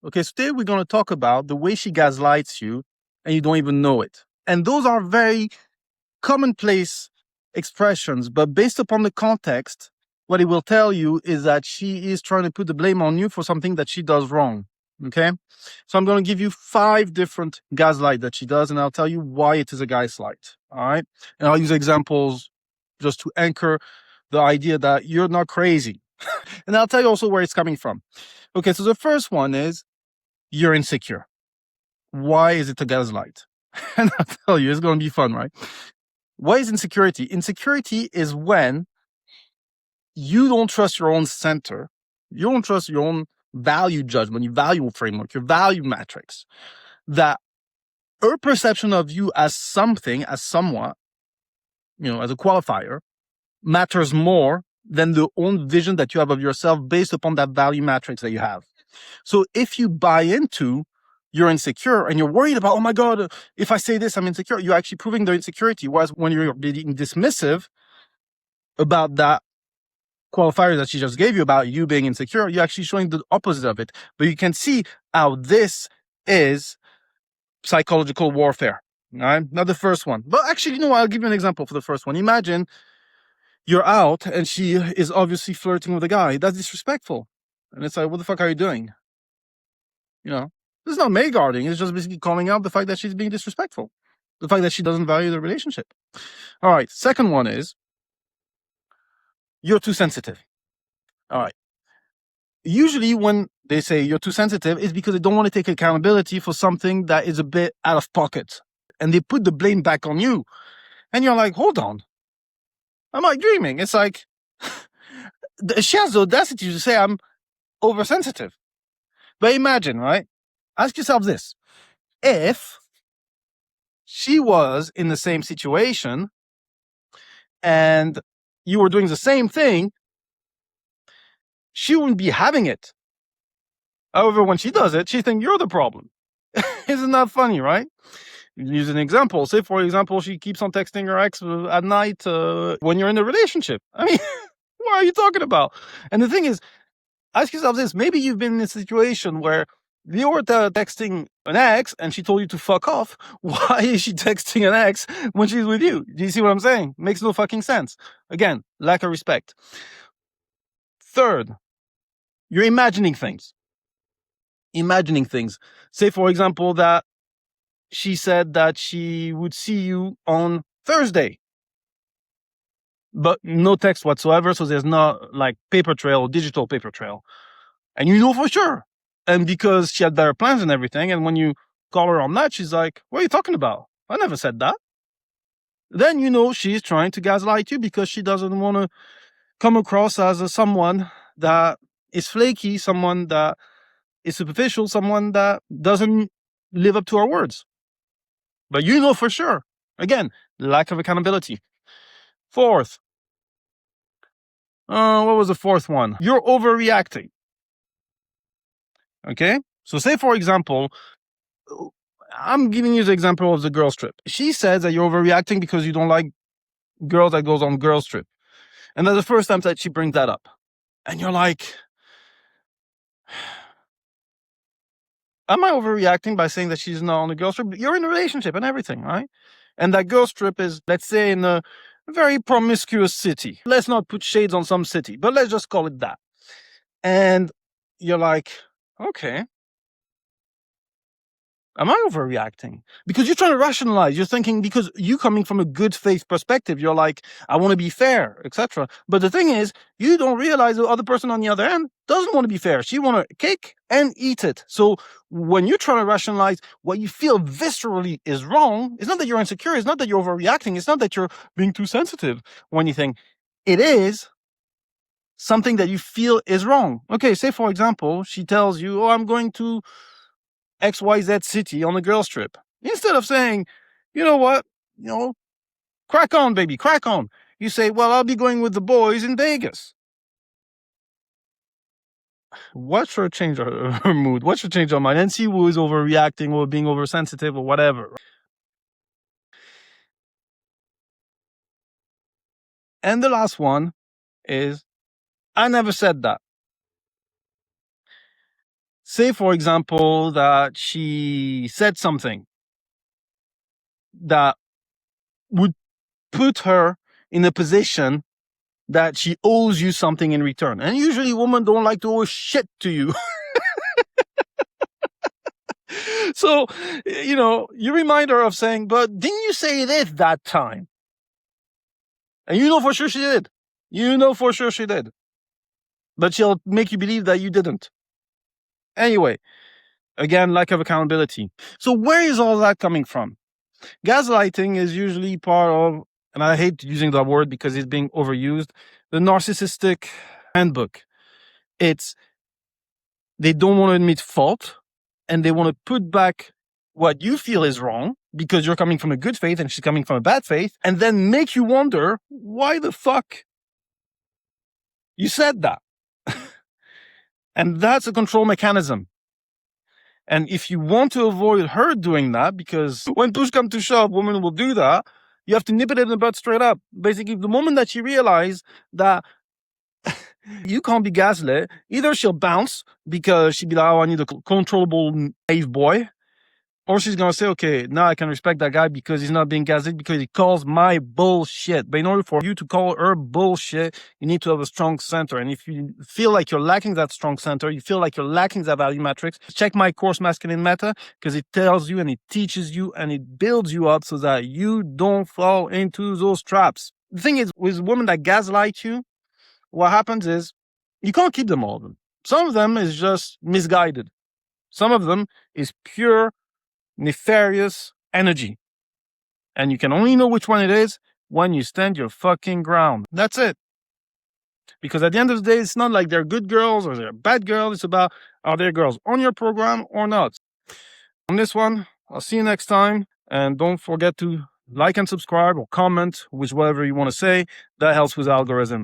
Okay, so today we're going to talk about the way she gaslights you and you don't even know it. And those are very commonplace expressions, but based upon the context, what it will tell you is that she is trying to put the blame on you for something that she does wrong. Okay, so I'm going to give you 5 different gaslight that she does, and I'll tell you why it is a gaslight. All right, and I'll use examples just to anchor the idea that you're not crazy. And I'll tell you also where it's coming from. Okay, so the first one is you're insecure. Why is it a gaslight? And I'll tell you, it's going to be fun, right? Why is insecurity? Insecurity is when you don't trust your own center. You don't trust your own value judgment, your value framework, your value matrix. That her perception of you as something, as somewhat, as a qualifier, matters more than the own vision that you have of yourself based upon that value matrix that you have. So if you buy into you're insecure and you're worried about, oh my God, if I say this, I'm insecure, you're actually proving the insecurity. Whereas when you're being dismissive about that qualifier that she just gave you about you being insecure, you're actually showing the opposite of it. But you can see how this is psychological warfare. All right, not the first one. But actually, I'll give you an example for the first one. Imagine you're out and she is obviously flirting with a guy. That's disrespectful. And it's like, what the fuck are you doing? This is not May guarding. It's just basically calling out the fact that she's being disrespectful. The fact that she doesn't value the relationship. All right. Second one is you're too sensitive. All right. Usually when they say you're too sensitive, it's because they don't want to take accountability for something that is a bit out of pocket. And they put the blame back on you. And you're like, hold on. Am I dreaming? It's like, she has the audacity to say I'm oversensitive. But imagine, right? Ask yourself this. If she was in the same situation and you were doing the same thing, she wouldn't be having it. However, when she does it, she thinks you're the problem. Isn't that funny, right? Use an example. Say, for example, she keeps on texting her ex at night when you're in a relationship. I mean, what are you talking about? And the thing is, ask yourself this. Maybe you've been in a situation where you were texting an ex and she told you to fuck off. Why is she texting an ex when she's with you? Do you see what I'm saying? Makes no fucking sense. Again, lack of respect. Third, you're imagining things. Say, for example, that she said that she would see you on Thursday, but no text whatsoever. So there's not like paper trail, digital paper trail. And you know for sure. And because she had better plans and everything. And when you call her on that, she's like, what are you talking about? I never said that. Then she's trying to gaslight you because she doesn't want to come across as someone that is flaky, someone that is superficial, someone that doesn't live up to our words. But for sure. Again, lack of accountability. Fourth. What was the fourth one? You're overreacting. Okay? So say, for example, I'm giving you the example of the girls trip. She says that you're overreacting because you don't like girls that goes on girls trip. And that's the first time that she brings that up. And you're like, am I overreacting by saying that she's not on a girls trip? You're in a relationship and everything, right? And that girls trip is, let's say, in a very promiscuous city. Let's not put shades on some city, but let's just call it that. And you're like, okay, am I overreacting? Because you're trying to rationalize. You're thinking, because you coming from a good faith perspective, you're like, I want to be fair, etc. But the thing is, you don't realize the other person on the other end doesn't want to be fair. She want to cake and eat it. So when you're trying to rationalize what you feel viscerally is wrong, it's not that you're insecure. It's not that you're overreacting. It's not that you're being too sensitive or anything. It is something that you feel is wrong. Okay, say for example, she tells you, oh, I'm going to XYZ city on a girls trip. Instead of saying, you know what, crack on, baby, crack on. You say, well, I'll be going with the boys in Vegas. What should change her mood? What should change her mind? And see who is overreacting or being oversensitive or whatever. And the last one is, I never said that. Say, for example, that she said something that would put her in a position that she owes you something in return. And usually women don't like to owe shit to you. So, you remind her of saying, but didn't you say this that time? And you know for sure she did. You know for sure she did. But she'll make you believe that you didn't. Anyway, again, lack of accountability. So where is all that coming from? Gaslighting is usually part of, and I hate using that word because it's being overused, the narcissistic handbook. It's they don't want to admit fault and they want to put back what you feel is wrong because you're coming from a good faith and she's coming from a bad faith, and then make you wonder why the fuck you said that. And that's a control mechanism. And if you want to avoid her doing that, because when push comes to shove, women will do that, you have to nip it in the bud straight up. Basically, the moment that she realizes that you can't be gaslit, either she'll bounce because she'll be like, oh, I need a controllable naive boy. Or she's going to say, okay, now I can respect that guy because he's not being gaslit, because he calls my bullshit. But in order for you to call her bullshit, you need to have a strong center. And if you feel like you're lacking that strong center, you feel like you're lacking that value matrix, check my course, Masculine Meta, because it tells you and it teaches you and it builds you up so that you don't fall into those traps. The thing is, with women that gaslight you, what happens is you can't keep them all of them. Some of them is just misguided. Some of them is pure nefarious energy. And you can only know which one it is when you stand your fucking ground. That's it. Because at the end of the day, it's not like they're good girls or they're bad girls. It's about, are they girls on your program or not? On this one, I'll see you next time. And don't forget to like and subscribe or comment with whatever you want to say. That helps with the algorithm.